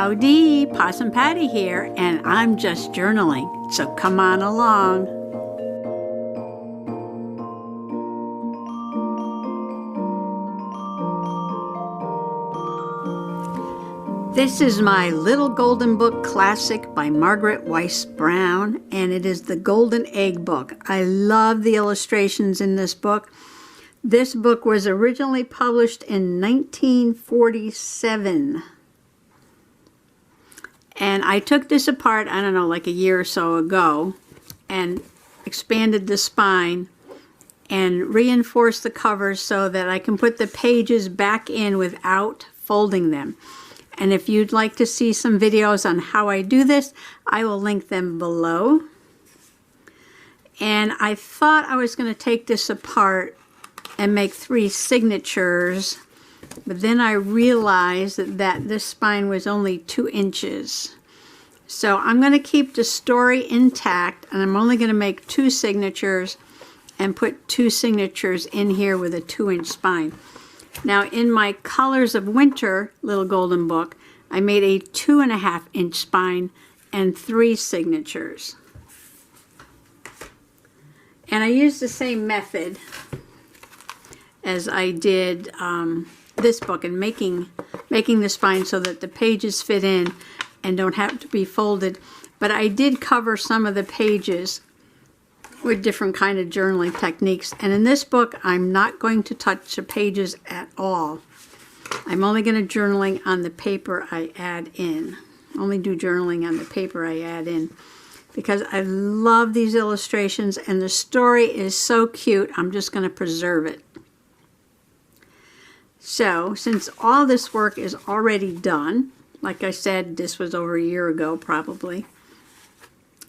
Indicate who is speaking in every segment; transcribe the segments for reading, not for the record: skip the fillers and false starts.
Speaker 1: Howdy, Possum Patty here, and I'm just journaling, so come on along. This is my Little Golden Book Classic by Margaret Weiss Brown, and it is the Golden Egg book. I love the illustrations in this book. This book was originally published in 1947. And I took this apart, I don't know, like a year or so ago, and expanded the spine and reinforced the covers so that I can put the pages back in without folding them. And if you'd like to see some videos on how I do this, I will link them below. And I thought I was going to take this apart and make 3 signatures, but then I realized that this spine was only 2 inches. So I'm going to keep the story intact, and I'm only going to make 2 signatures and put 2 signatures in here with a 2-inch spine. Now in my Colors of Winter Little Golden Book, I made a 2.5-inch spine and 3 signatures. And I used the same method as I did this book in making the spine so that the pages fit in and don't have to be folded. But I did cover some of the pages with different kind of journaling techniques. And in this book, I'm not going to touch the pages at all. I'm only going to journaling on the paper I add in. Only do journaling on the paper I add in. Because I love these illustrations and the story is so cute, I'm just going to preserve it. So, since all this work is already done, like I said, this was over a year ago probably,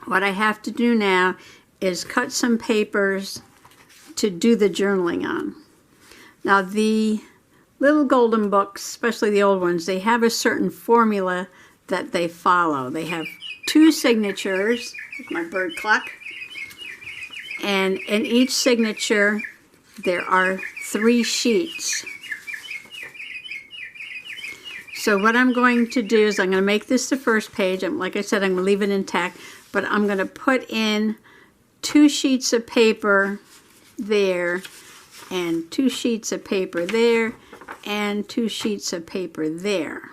Speaker 1: what I have to do now is cut some papers to do the journaling on. Now the Little Golden Books, especially the old ones, they have a certain formula that they follow. They have 2 signatures, like my bird cluck, and in each signature there are 3 sheets. So what I'm going to do is I'm going to make this the first page. Like I said, I'm going to leave it intact, but I'm going to put in 2 sheets of paper there, and 2 sheets of paper there, and 2 sheets of paper there.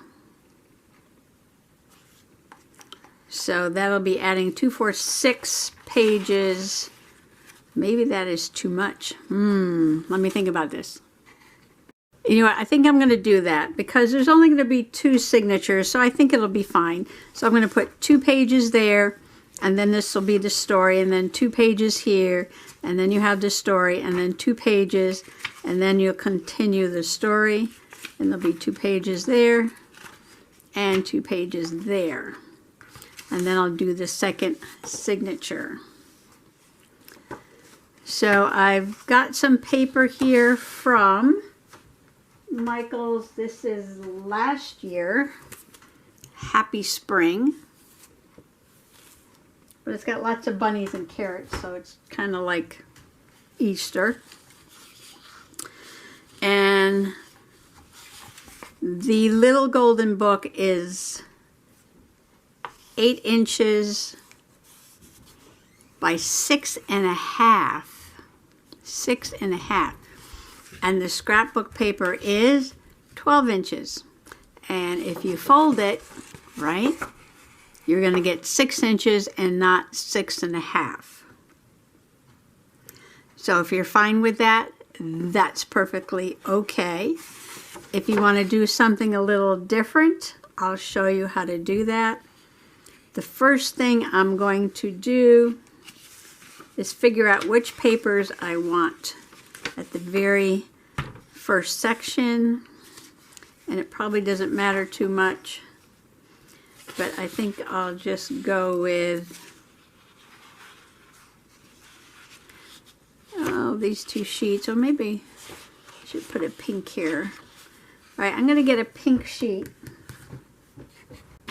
Speaker 1: So that'll be adding 2, 4, 6 pages. Maybe that is too much. Let me think about this. You know what, I think I'm going to do that because there's only going to be 2 signatures, so I think it'll be fine. So I'm going to put 2 pages there, and then this will be the story, and then 2 pages here, and then you have the story, and then 2 pages, and then you'll continue the story, and there'll be 2 pages there, and 2 pages there. And then I'll do the second signature. So I've got some paper here from Michael's. This is last year, Happy Spring. But it's got lots of bunnies and carrots, so it's kind of like Easter. And the Little Golden Book is 8 inches by 6.5. 6.5. And the scrapbook paper is 12 inches. And if you fold it, right, you're going to get 6 inches and not 6.5. So if you're fine with that, that's perfectly okay. If you want to do something a little different, I'll show you how to do that. The first thing I'm going to do is figure out which papers I want at the very first section, and it probably doesn't matter too much, but I think I'll just go with these 2 sheets, or maybe I should put a pink here. All right, I'm going to get a pink sheet.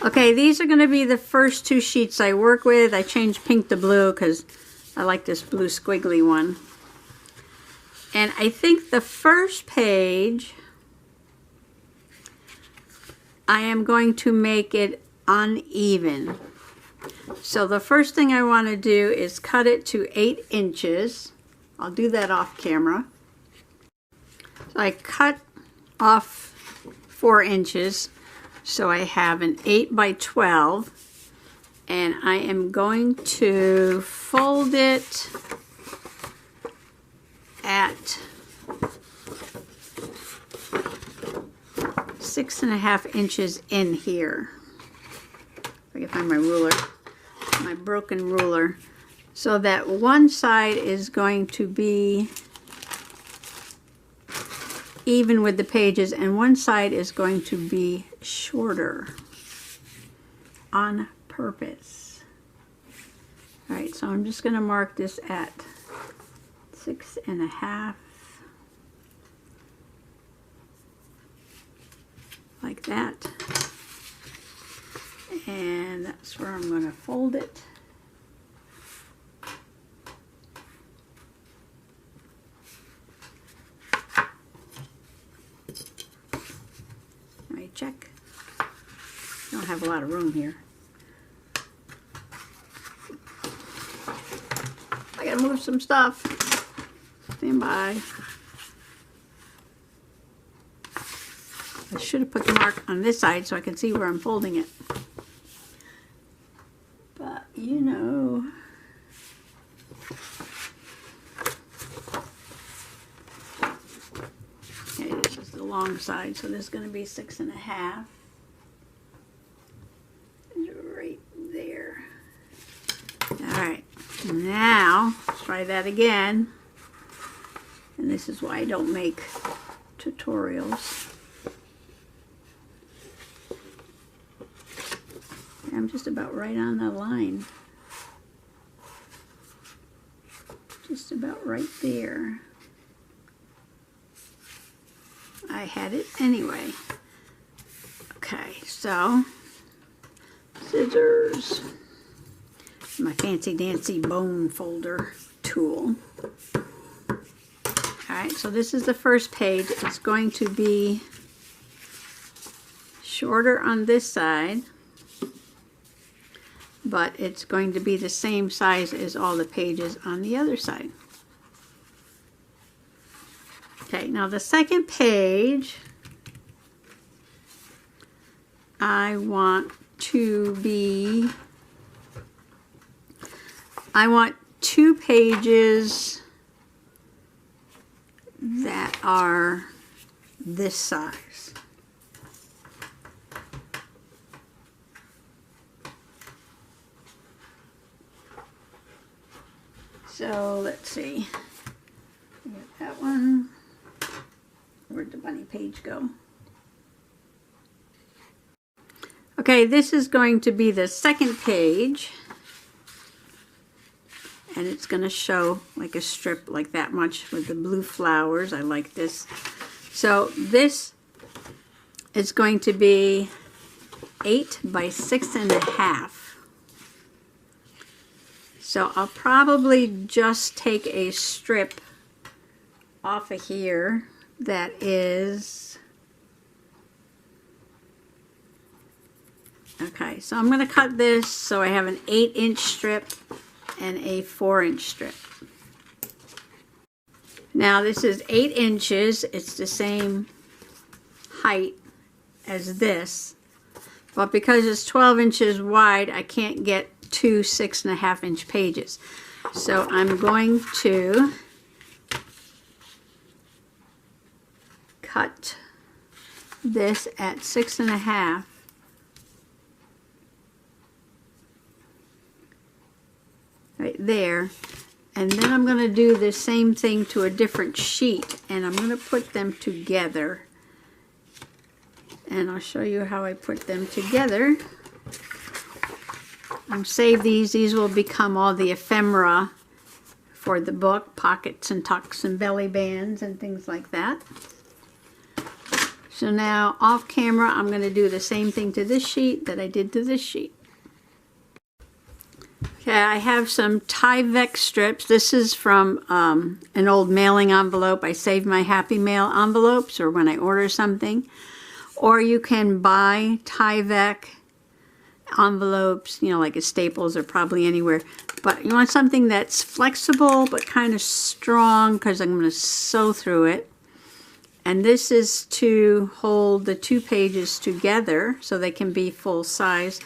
Speaker 1: Okay, these are going to be the first 2 sheets I work with. I changed pink to blue because I like this blue squiggly one. And I think the first page I am going to make it uneven. So the first thing I want to do is cut it to 8 inches. I'll do that off camera. So I cut off 4 inches, so I have an 8 by 12, and I am going to fold it at 6.5 inches in here. If I can find my ruler, my broken ruler. So that one side is going to be even with the pages and one side is going to be shorter on purpose. All right, so I'm just going to mark this at 6.5, like that, and that's where I'm going to fold it. Let me check. Don't have a lot of room here. I gotta move some stuff. Stand by. I should have put the mark on this side so I can see where I'm folding it. But, you know. Okay, this is the long side, so this is going to be 6.5. Right there. Alright, now, try that again. And this is why I don't make tutorials. I'm just about right on the line. Just about right there. I had it anyway. Okay, so scissors. My fancy dancy bone folder tool. Alright, so this is the first page. It's going to be shorter on this side, but it's going to be the same size as all the pages on the other side. Okay, now the second page, I want 2 pages that are this size. So let's see. We got that one. Where'd the bunny page go? Okay, this is going to be the second page. And it's going to show like a strip like that much with the blue flowers. I like this. So this is going to be 8 by 6.5. So I'll probably just take a strip off of here that is, okay, so I'm going to cut this so I have an 8-inch strip and a 4-inch strip. Now this is 8 inches. It's the same height as this, but because it's 12 inches wide, I can't get 2 6.5-inch pages. So I'm going to cut this at 6.5. Right there, and then I'm going to do the same thing to a different sheet, and I'm going to put them together, and I'll show you how I put them together. Save these. These will become all the ephemera for the book, pockets and tucks and belly bands and things like that. So now off camera I'm going to do the same thing to this sheet that I did to this sheet. Okay, I have some Tyvek strips. This is from an old mailing envelope. I save my Happy Mail envelopes or when I order something. Or you can buy Tyvek envelopes, you know, like at Staples or probably anywhere. But you want something that's flexible but kind of strong, because I'm going to sew through it. And this is to hold the 2 pages together so they can be full size.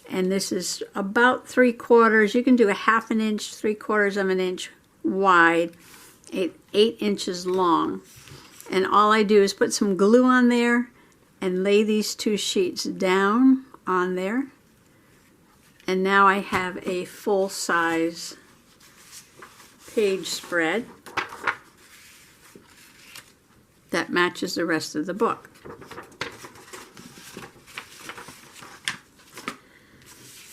Speaker 1: And this is about 3/4. You can do a 1/2 inch, 3/4 of an inch wide, 8 inches long. And all I do is put some glue on there and lay these 2 sheets down on there. And now I have a full-size page spread that matches the rest of the book.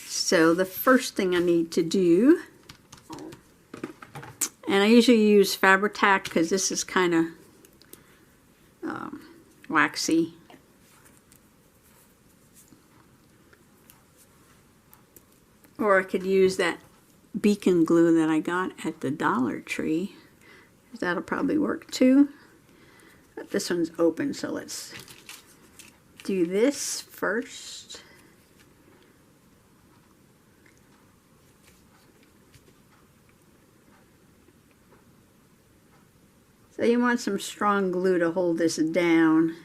Speaker 1: So the first thing I need to do, and I usually use Fabri-Tac because this is kind of waxy. Or I could use that beacon glue that I got at the Dollar Tree. That'll probably work too. But this one's open, so let's do this first. So you want some strong glue to hold this down.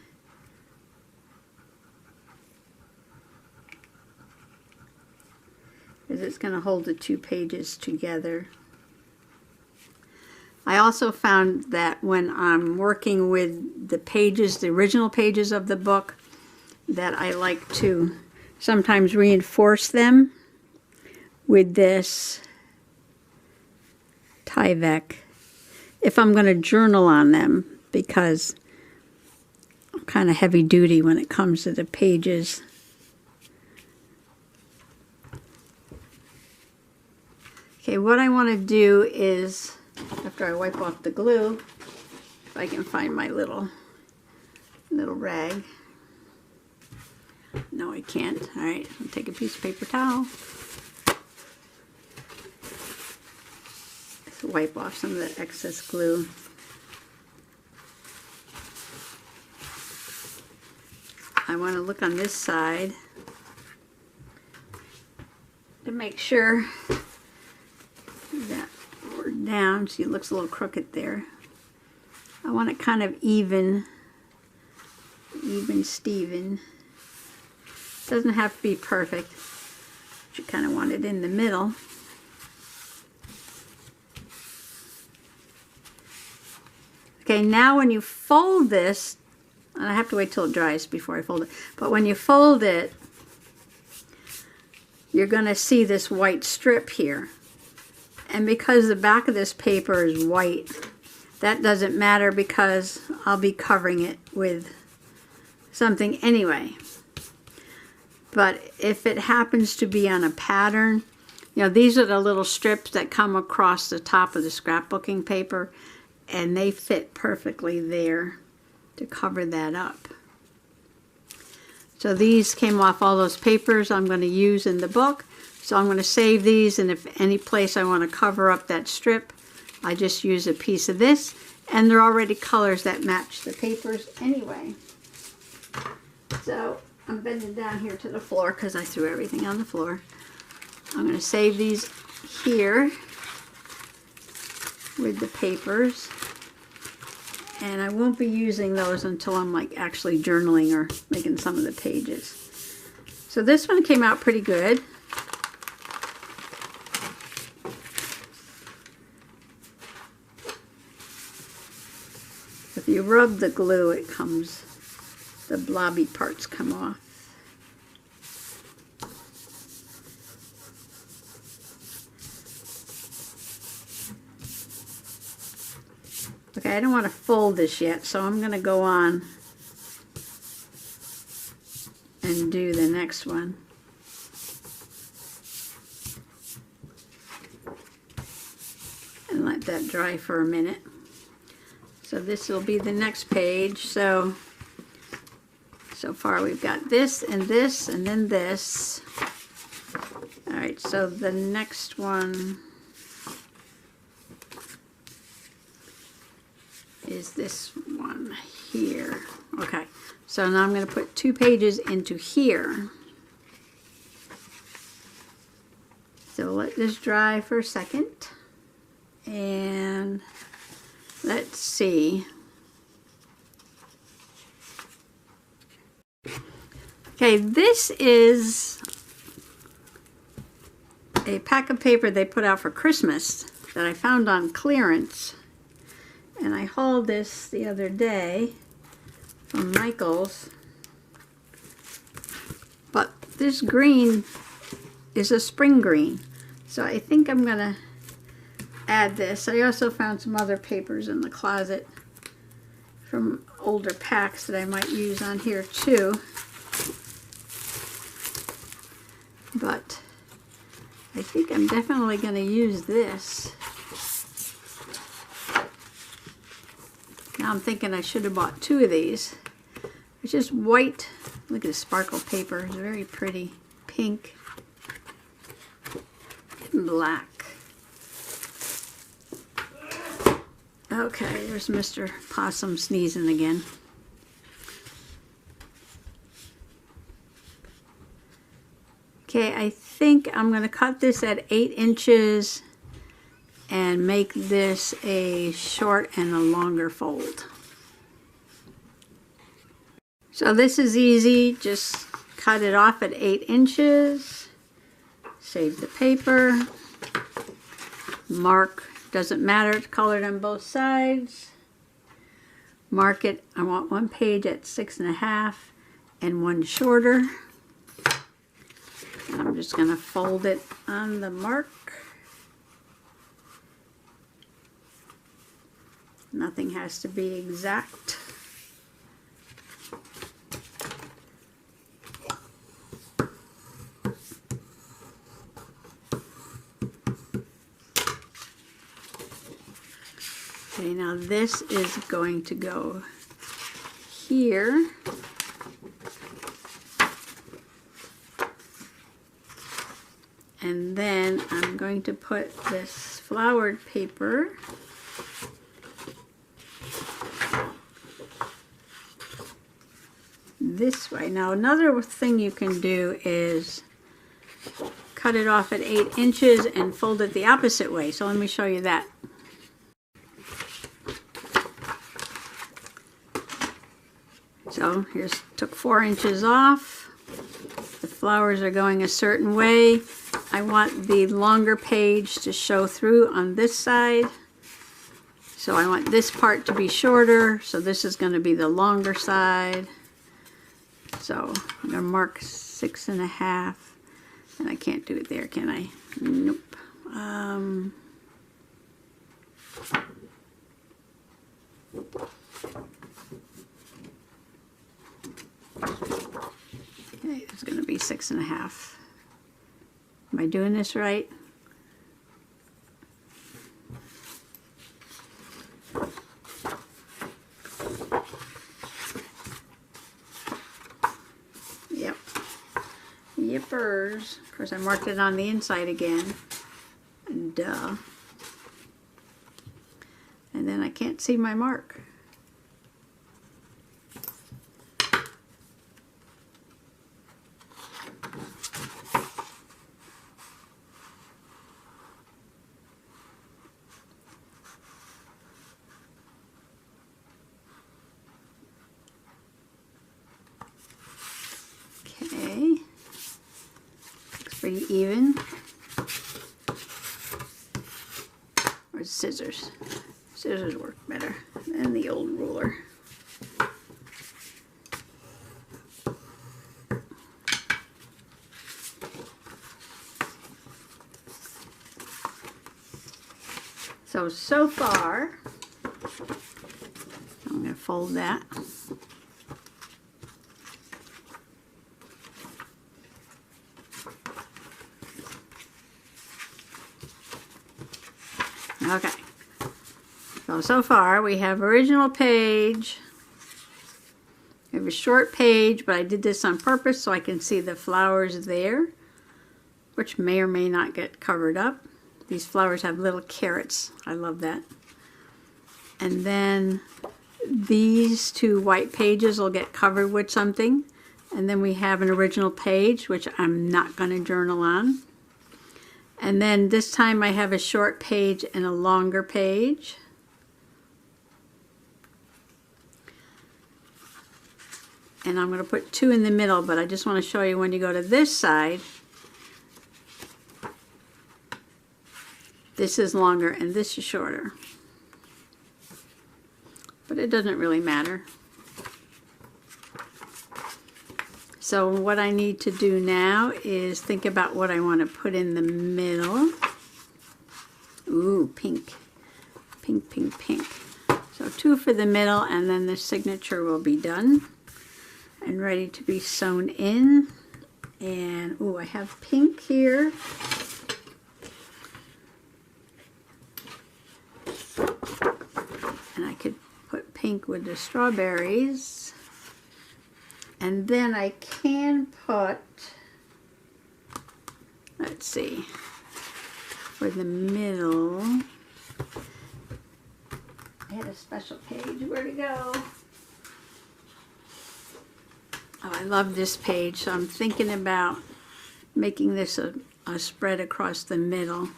Speaker 1: Because it's going to hold the 2 pages together. I also found that when I'm working with the pages, the original pages of the book, that I like to sometimes reinforce them with this Tyvek if I'm going to journal on them, because I'm kind of heavy duty when it comes to the pages. Okay, what I want to do is, after I wipe off the glue, if I can find my little rag. No, I can't. All right, I'll take a piece of paper towel. Just wipe off some of the excess glue. I want to look on this side to make sure that we're down. See, it looks a little crooked there. I want it kind of even Steven. Doesn't have to be perfect, but you kind of want it in the middle. Okay, now when you fold this, and I have to wait till it dries before I fold it, but when you fold it, you're going to see this white strip here. And because the back of this paper is white, that doesn't matter because I'll be covering it with something anyway. But if it happens to be on a pattern, you know, these are the little strips that come across the top of the scrapbooking paper, and they fit perfectly there to cover that up. So these came off all those papers I'm going to use in the book. So I'm going to save these, and if any place I want to cover up that strip, I just use a piece of this, and they're already colors that match the papers anyway. So I'm bending down here to the floor because I threw everything on the floor. I'm going to save these here with the papers, and I won't be using those until I'm like actually journaling or making some of the pages. So this one came out pretty good. If you rub the glue, it comes, the blobby parts come off. Okay, I don't want to fold this yet, so I'm going to go on and do the next one. And let that dry for a minute. So this will be the next page. So far we've got this and this and then this. All right, so the next one is this one here. Okay, so now I'm going to put 2 pages into here. So let this dry for a second. And let's see. Okay, this is a pack of paper they put out for Christmas that I found on clearance. And I hauled this the other day from Michael's. But this green is a spring green. So I think I'm going to add this. I also found some other papers in the closet from older packs that I might use on here too. But I think I'm definitely going to use this. Now I'm thinking I should have bought 2 of these. It's just white. Look at the sparkle paper. It's very pretty. Pink and black. Okay, there's Mr. Possum sneezing again. Okay, I think I'm going to cut this at 8 inches and make this a short and a longer fold. So this is easy. Just cut it off at 8 inches. Save the paper. Mark. Doesn't matter, it's colored on both sides. Mark it. I want 1 page at 6.5 and 1 shorter. And I'm just going to fold it on the mark. Nothing has to be exact. Okay, now this is going to go here. And then I'm going to put this flowered paper this way. Now another thing you can do is cut it off at 8 inches and fold it the opposite way. So let me show you that. So here's, took 4 inches off. The flowers are going a certain way. I want the longer page to show through on this side. So I want this part to be shorter. So this is going to be the longer side. So I'm going to mark 6.5. And I can't do it there, can I? Nope. Okay, it's going to be 6.5. Am I doing this right? Yep. Yippers. Of course, I marked it on the inside again. Duh. And then I can't see my mark. Okay, looks pretty even. Or scissors. Scissors work better than the old ruler. So far, I'm going to fold that. Okay, so far we have original page, we have a short page, but I did this on purpose so I can see the flowers there, which may or may not get covered up. These flowers have little carrots. I love that. And then these two white pages will get covered with something. And then we have an original page, which I'm not going to journal on. And then this time I have a short page and a longer page. And I'm going to put two in the middle, but I just want to show you when you go to this side, this is longer and this is shorter. But it doesn't really matter. So what I need to do now is think about what I want to put in the middle. Ooh, pink. Pink, pink, pink. So two for the middle, and then the signature will be done and ready to be sewn in. And ooh, I have pink here. And I could put pink with the strawberries. And then I can put, let's see, for the middle, I had a special page. Where'd it go? Oh, I love this page. So I'm thinking about making this a spread across the middle.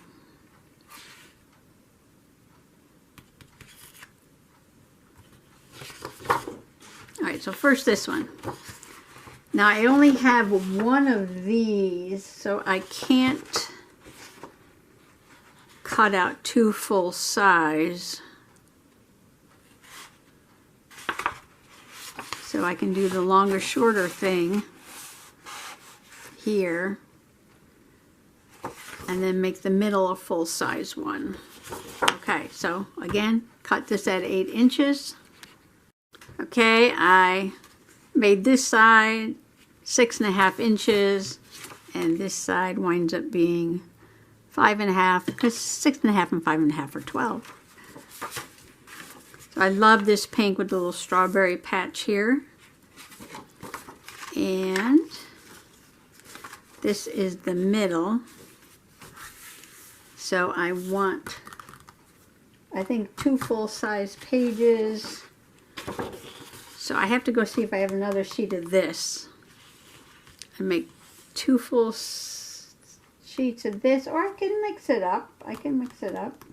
Speaker 1: All right, so first this one. Now I only have one of these, so I can't cut out two full size. So I can do the longer, shorter thing here, and then make the middle a full size one. Okay, so again, cut this at 8 inches. Okay, I made this side 6.5 inches, and this side winds up being 5.5, because 6.5 and 5.5 are 12. So I love this pink with the little strawberry patch here. And this is the middle. So I want, I think, 2 full-size pages. So I have to go see if I have another sheet of this and make 2 full sheets of this, or I can mix it up. I can mix it up.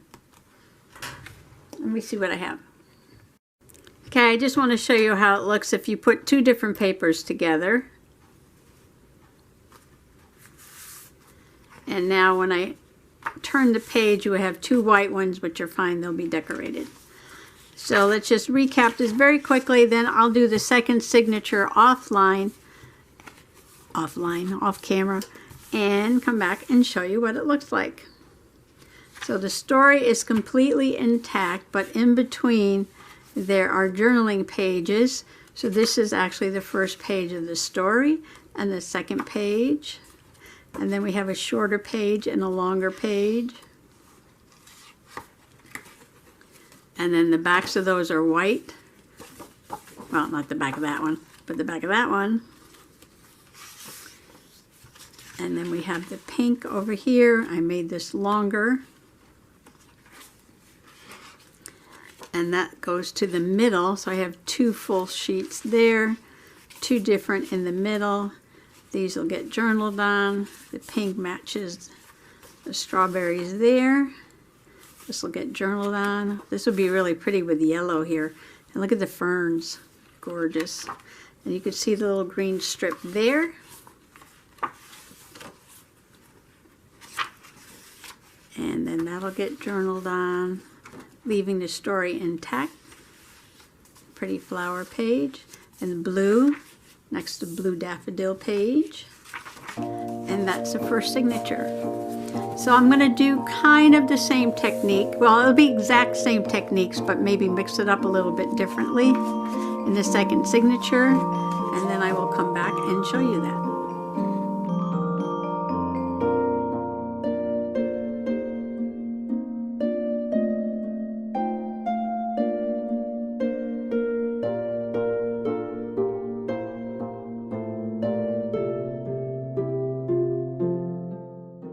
Speaker 1: Let me see what I have. Okay, I just want to show you how it looks if you put 2 different papers together. And now when I turn the page, you have 2 white ones, which are fine. They'll be decorated. So let's just recap this very quickly, then I'll do the second signature off camera, and come back and show you what it looks like. So the story is completely intact, but in between there are journaling pages. So this is actually the first page of the story and the second page. And then we have a shorter page and a longer page. And then the backs of those are white. Well, not the back of that one, but the back of that one. And then we have the pink over here. I made this longer. And that goes to the middle. So I have 2 full sheets there, 2 different in the middle. These will get journaled on. The pink matches the strawberries there. This will get journaled on. This will be really pretty with the yellow here. And look at the ferns, gorgeous. And you can see the little green strip there. And then that'll get journaled on, leaving the story intact. Pretty flower page. And blue, next to blue daffodil page. And that's the first signature. So I'm going to do kind of the same technique. Well, it'll be exact same techniques, but maybe mix it up a little bit differently in the second signature. And then I will come back and show you that.